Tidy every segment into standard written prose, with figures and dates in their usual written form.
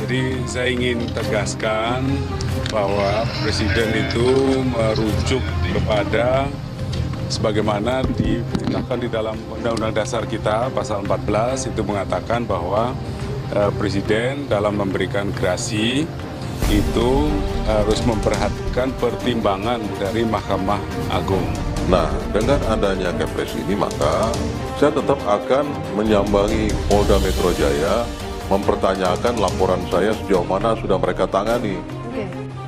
Jadi saya ingin tegaskan bahwa Presiden itu merujuk kepada sebagaimana ditetapkan di dalam Undang-Undang Dasar kita pasal 14 itu mengatakan bahwa Presiden dalam memberikan gerasi itu harus memperhatikan pertimbangan dari Mahkamah Agung. Nah, dengan adanya Kepres ini maka saya tetap akan menyambangi Polda Metro Jaya mempertanyakan laporan saya sejauh mana sudah mereka tangani.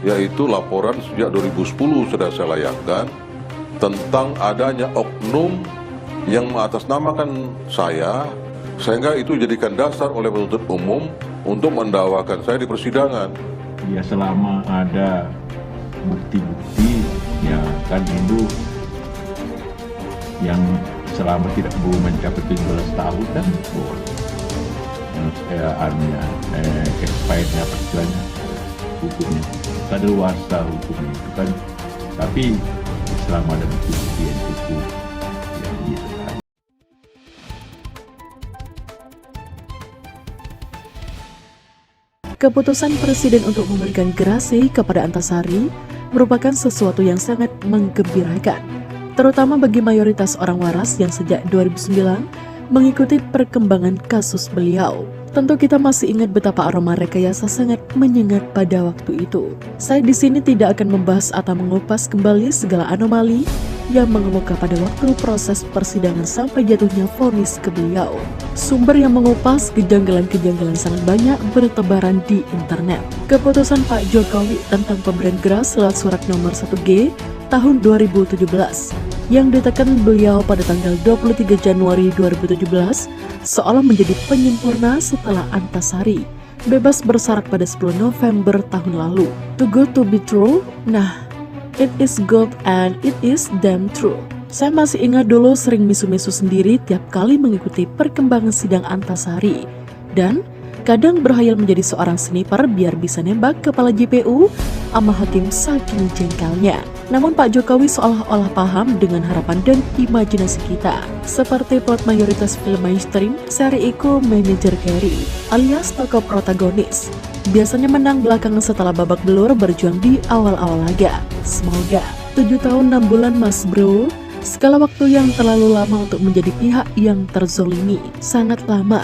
Yaitu laporan sejak 2010 sudah saya layangkan tentang adanya oknum yang mengatasnamakan saya, sehingga itu jadikan dasar oleh penuntut umum untuk mendakwakan saya di persidangan. Ya selama ada bukti-bukti ya kan itu yang selama tidak belum mencapai 17 tahun kan boleh. Expirednya apa istilahnya hukumnya kadaluarsa hukumnya itu kan, tapi selama ada bukti-bukti yang cukup ya gitu kan. Keputusan Presiden untuk memberikan gerasi kepada Antasari merupakan sesuatu yang sangat menggembirakan, terutama bagi mayoritas orang waras yang sejak 2009 mengikuti perkembangan kasus beliau. Tentu kita masih ingat betapa aroma rekayasa sangat menyengat pada waktu itu. Saya di sini tidak akan membahas atau mengupas kembali segala anomali yang mengemuka pada waktu proses persidangan sampai jatuhnya vonis ke beliau. Sumber yang mengupas kejanggalan-kejanggalan sangat banyak bertebaran di internet. Keputusan Pak Jokowi tentang pemberian geras lewat surat nomor 1G tahun 2017 yang ditekan beliau pada tanggal 23 Januari 2017 seolah menjadi penyempurna setelah Antasari bebas bersyarat pada 10 November tahun lalu. Too good to be true? Nah, it is good and it is damn true. Saya masih ingat dulu sering misu-misu sendiri tiap kali mengikuti perkembangan sidang Antasari. Dan kadang berhayal menjadi seorang sniper biar bisa nembak kepala JPU sama hakim saking jengkelnya. Namun Pak Jokowi seolah-olah paham dengan harapan dan imajinasi kita. Seperti plot mayoritas film mainstream, seri Iko Manajer Carey alias tokoh protagonis biasanya menang belakangan setelah babak belur berjuang di awal-awal laga. Semoga 7 tahun 6 bulan mas bro, skala waktu yang terlalu lama untuk menjadi pihak yang terzolimi, sangat lama.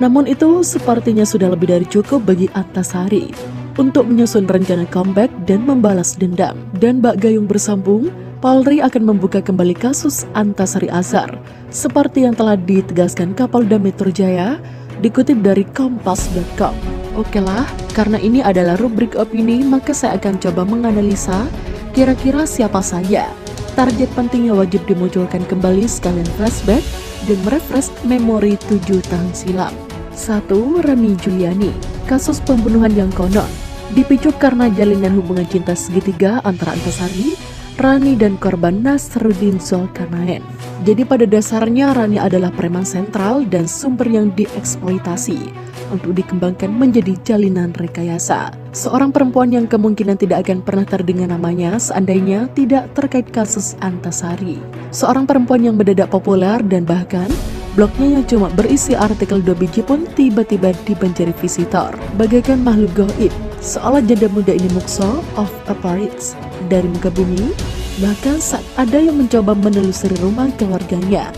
Namun itu sepertinya sudah lebih dari cukup bagi Antasari untuk menyusun rencana comeback dan membalas dendam. Dan bak gayung bersambung, Polri akan membuka kembali kasus Antasari Azhar seperti yang telah ditegaskan Kapolda Metro Jaya, dikutip dari kompas.com. Oke lah, karena ini adalah rubrik opini, maka saya akan coba menganalisa kira-kira siapa saja target penting yang wajib dimunculkan kembali sekalian flashback dan merefresh memori 7 tahun silam. 1. Rani Juliani. Kasus pembunuhan yang konon dipicu karena jalinan hubungan cinta segitiga antara Antasari, Rani dan korban Nasruddin Zulkarnain. Jadi pada dasarnya Rani adalah preman sentral dan sumber yang dieksploitasi untuk dikembangkan menjadi jalinan rekayasa. Seorang perempuan yang kemungkinan tidak akan pernah terdengar namanya seandainya tidak terkait kasus Antasari. Seorang perempuan yang mendadak populer dan bahkan blognya yang cuma berisi artikel 2 biji pun tiba-tiba dibanjiri visitor bagaikan makhluk gaib. Seolah janda muda ini mukso of apparites dari muka bumi. Bahkan saat ada yang mencoba menelusuri rumah keluarganya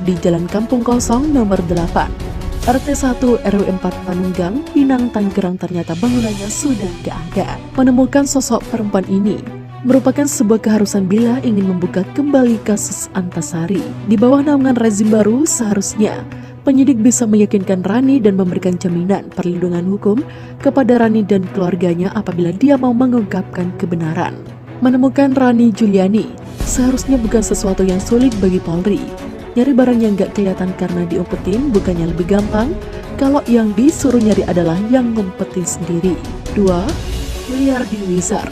di Jalan Kampung Kosong nomor 8 RT 1 RW 4 Panunggang, Pinang, Tangerang, ternyata bangunannya sudah gak ada. Menemukan sosok perempuan ini merupakan sebuah keharusan bila ingin membuka kembali kasus Antasari. Di bawah naungan rezim baru, seharusnya penyidik bisa meyakinkan Rani dan memberikan jaminan perlindungan hukum kepada Rani dan keluarganya apabila dia mau mengungkapkan kebenaran. Menemukan Rani Juliani seharusnya bukan sesuatu yang sulit bagi Polri. Nyari barang yang gak kelihatan karena diumpetin bukannya lebih gampang kalau yang disuruh nyari adalah yang ngumpetin sendiri. 2. Liardi Wizar.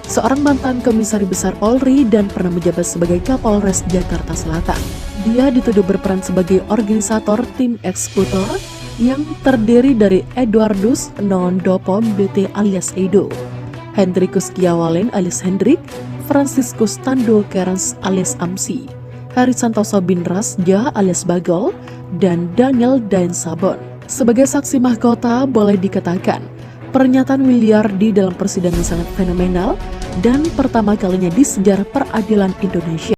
Seorang mantan komisaris besar Polri dan pernah menjabat sebagai Kapolres Jakarta Selatan. Dia dituduh berperan sebagai organisator tim eksekutor yang terdiri dari Eduardus Nondopo BT alias Edo, Hendrikus Kiawalen alias Hendrik, Franciscus Tando Kerans alias Amsi, Hari Santoso bin Rasja alias Bagol, dan Daniel Dain Sabon. Sebagai saksi mahkota boleh dikatakan Pernyataan Williardi dalam persidangan sangat fenomenal dan pertama kalinya di sejarah peradilan Indonesia.